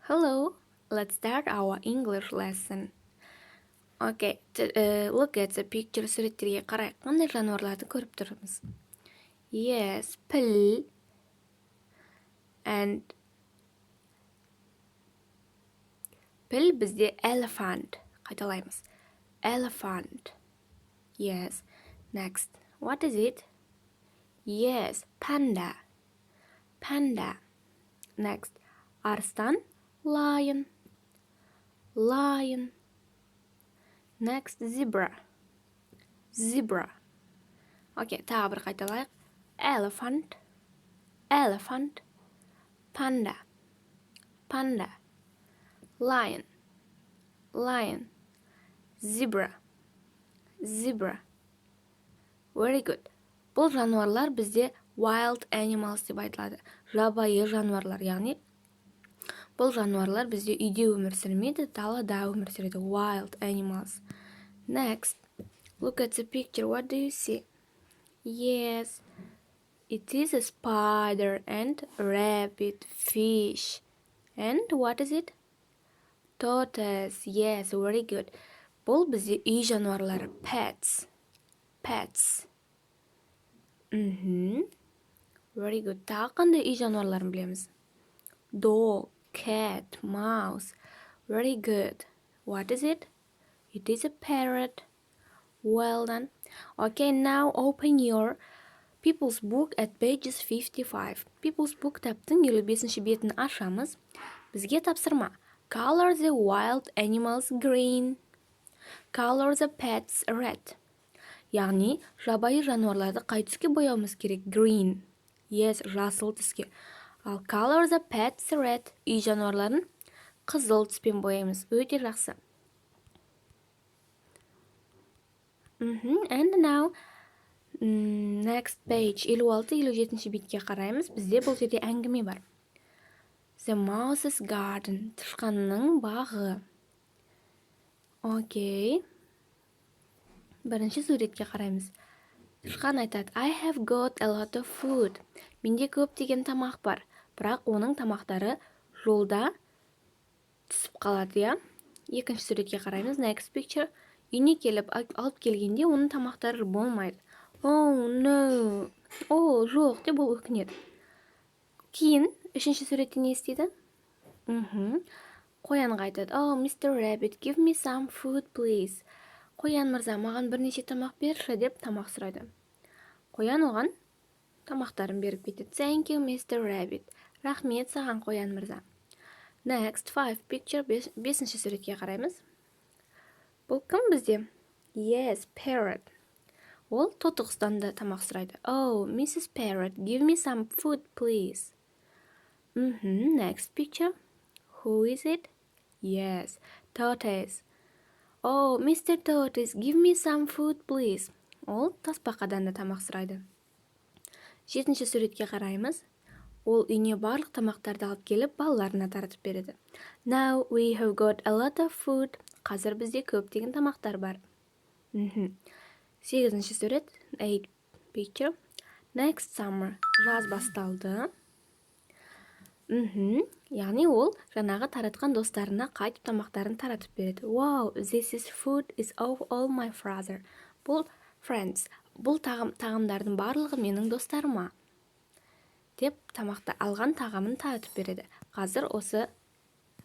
Hello, let's start our English lesson. Okay, look at the picture. Суреттерге қарайық. Қандай жануарларды көріп тұрмыз? Yes, піл and піл бізде elephant. Қайталаймыз. Elephant. Yes. Next. What is it? Yes, panda. Panda. Next. Арыстан. Lion. Lion. Next, zebra. Zebra. Okay, тағы бір қайталайық. Elephant. Elephant. Panda. Panda. Lion. Lion. Zebra. Zebra. Very good. Бұл жануарлар бізде wild animals деп айтылады. Жабайы жануарлар, яғни бұл жануарлар бізде үйде өмір сүрмейді, далада өмір сүреді. Wild animals. Next, look at the picture. What do you see? Yes, it is a spider and rabbit, fish. And what is it? Tortoise. Yes, very good. Бұл бізде үй жануарлары. Pets. Pets. Very good. Тағы қандай үй жануарларын білеміз? Dog. Cat, mouse. Very good. What is it? It is a parrot. Well done. Okay, now open your People's Book at pages 55. People's Book кітаптың 55-ші бетін ашамыз. Бізге тапсырма. Color the wild animals green. Color the pets red. Яғни, жабайы жануарларды қай түске бояуымыз керек? Green. Yes, жасыл түске. Ал color the pets red. Үй жануарларын қызыл түспен бояймыз. Өте жақсы. And now, next page. 56-57-ші бетке қараймыз. Бізде бұл жерде әңгіме бар. The mouse's garden. Тышқанның бағы. Окей. Бірінші суретке қараймыз. Тышқан айтады, I have got a lot of food. Менде көп деген тамақ бар. Бірақ оның тамақтары жолда түсіп қалады, я? Екінші суретке қараймыз. Next picture. Үйіне келіп, алып келгенде оның тамақтары болмайды. Oh, no. Жоқ, деп ол өкінеді. Кейін, үшінші суретте не істейді? Қоянға айтады. Oh, Mr. Rabbit, give me some food, please. Қоян мырза, маған бірнеше тамақ берші, деп тамақ сұрайды. Қоян оған тамақтарын беріп кетеді. Thank you, Mr. Rabbit. Рахмет саған, қоян мырза. Next, 5 picture. Бесінші суретке қараймыз. Бұл кім бізде? Yes, parrot. Ол тотықұстанды тамақ сұрайды. Oh, Mrs. Parrot, give me some food, please. Next picture. Who is it? Yes, tortoise. Oh, Mr. Tortoise, give me some food, please. Ол тасбақадан да тамақ сұрайды. Жетінші суретке қараймыз. Ол үйіне барлық тамақтарды алып келіп, балаларына таратып береді. Now we have got a lot of food. Қазір бізде көптеген тамақтар бар. Сегізінші сурет. 8 picture. Next summer. Жаз басталды. Яғни ол жаңағы таратқан достарына қайтып тамақтарын таратып береді. Wow, this is food is of all my father. Бұл friends. Бұл тағамдардың барлығы менің достарыма. Деп тамақты алған тағамын таратып береді. Қазір осы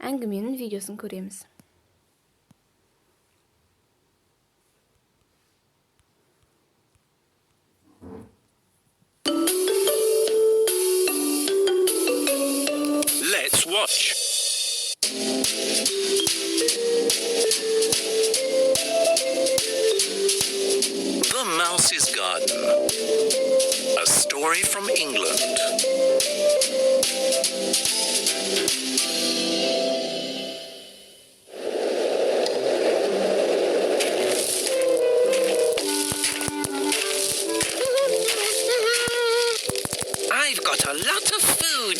әңгіменің видеосын көреміз. Let's watch. The Mouse's Garden. A story from England. I've got a lot of food.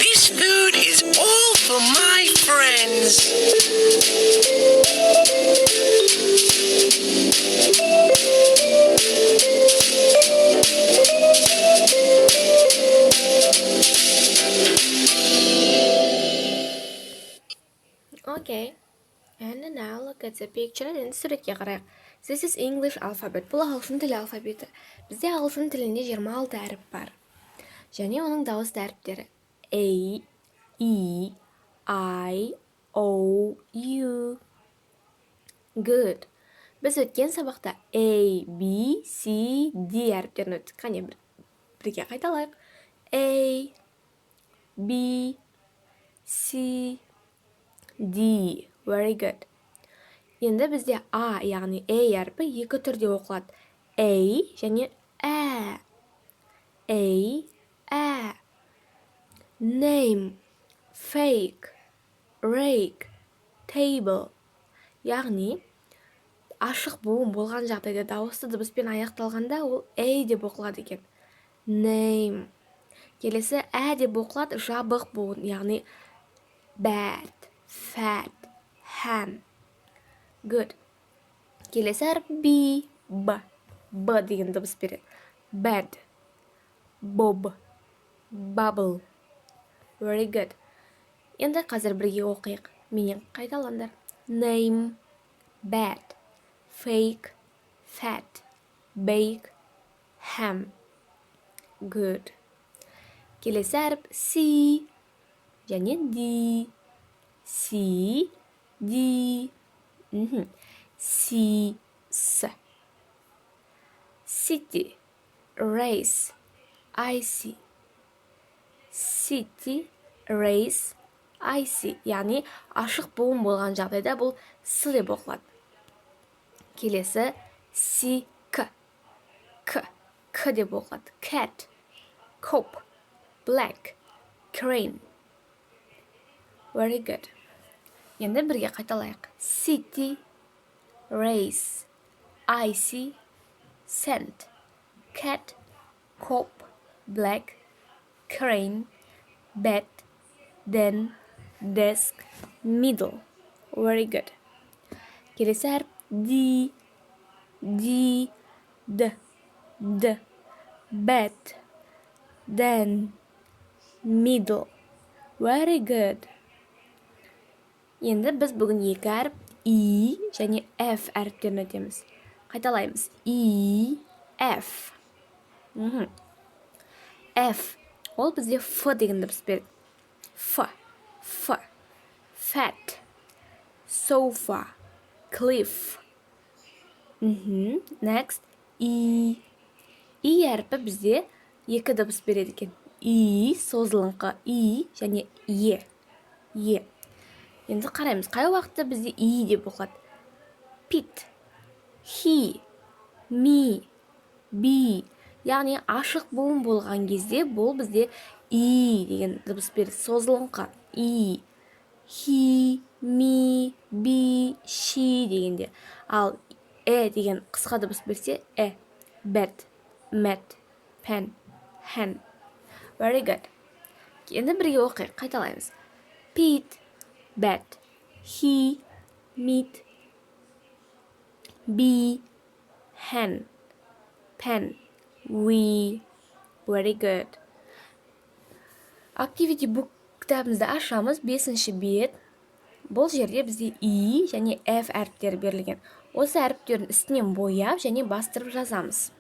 This food is all for my friends. Okay. And now look at the picture and суретке қарайық. This is English alphabet. Бұл ағылшын тілі алфавиті. Бізде ағылшын тілінде 26 әріп бар. Және оның дауысты әріптері A, E, I, O, U. Good. Біз өткен сабақта A, B, C, D әріптерін өттік. Қане бірге қайталайық. A, B, C, D. Very good. Енді бізде A, яғни A әрпі екі түрде оқылады. A және Ә. A. Name, fake, rake, table. Яғни, ашық буын болған жағдайда дауысты дыбыспен аяқталғанда ол A деп оқылады екен. Name. Келесі Ә деп оқылады жабық буын, яғни bad, fat, ham. Good. Келесі әріп B. B деген дыбыс береді. Bad, bob, bubble. Very good. Енді қазір бірге оқиық. Менен қайталаңдар. Name, bad, fake, fat, bake, ham. Good. Келесі әріп C және D. C, D. C, S. City, race, icy. City, race, icy. Яғни ашық буын болған жағдайда бұл С деп оқылады. Келесі C, K. К деп оқылады. Cat, cop, black, crane. Very good. Енді бірге қайталайық. City, race, icy, sand, cat, cop, black, crane, bed, den, desk, middle. Very good. Келесі әріп D, bed, den, middle. Very good. Енді біз бүгін екі әріп E және F әріптерін өтеміз. Қайталаймыз. E, F. F. Ол бізде F деген дыбыс береді. F. Fat. Sofa. Cliff. Next. E. E әріпі бізде екі дыбыс береді екен. E, созылыңқы E және E. Енді қараймыз, қай уақытта бізде E деп оқылады. Pit, he, me, be. Яғни ашық буын болған кезде бұл бізде E деген дыбыс береді. Созылыңқы E. He, me, be, she дегенде. Ал деген қысқа дыбыс берсе bed, met, pen, hen. Very good. Енді бірге оқиық, қайталаймыз. Pit, bed, he, meet, be, hen, pen, we. Very good. Activity book кітабымызды ашамыз. 5-ші бет. Бұл жерде бізде E және F әріптері берілген. Осы әріптердің үстінен бояп және бастырып жазамыз.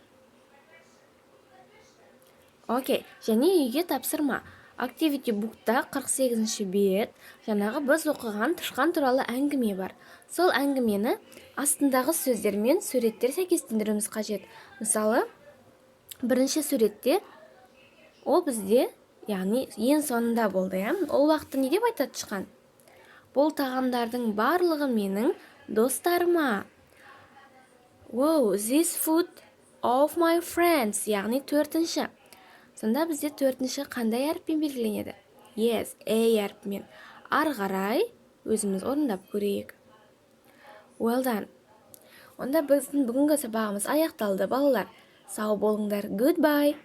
Окей, және үйге тапсырма. Activity bookта 48-ші бет жаңағы біз оқыған тышқан туралы әңгіме бар. Сол әңгімені астындағы сөздер мен суреттер сәйкестендіруіміз қажет. Мысалы, бірінші суретте ол бізде, яғни ең соңында болды, ол уақытта не деп айтады тышқан? Бұл тағамдардың барлығы менің достарыма. Wow, this food of my friends, яғни төртінші. Сонда бізде төртінші қандай әріппен белгіленеді? Yes, A әріппен. Ары қарай өзіміз орындап көрейік. Well done. Онда біздің бүгінгі сабағымыз аяқталды, балалар. Сау болыңдар. Goodbye.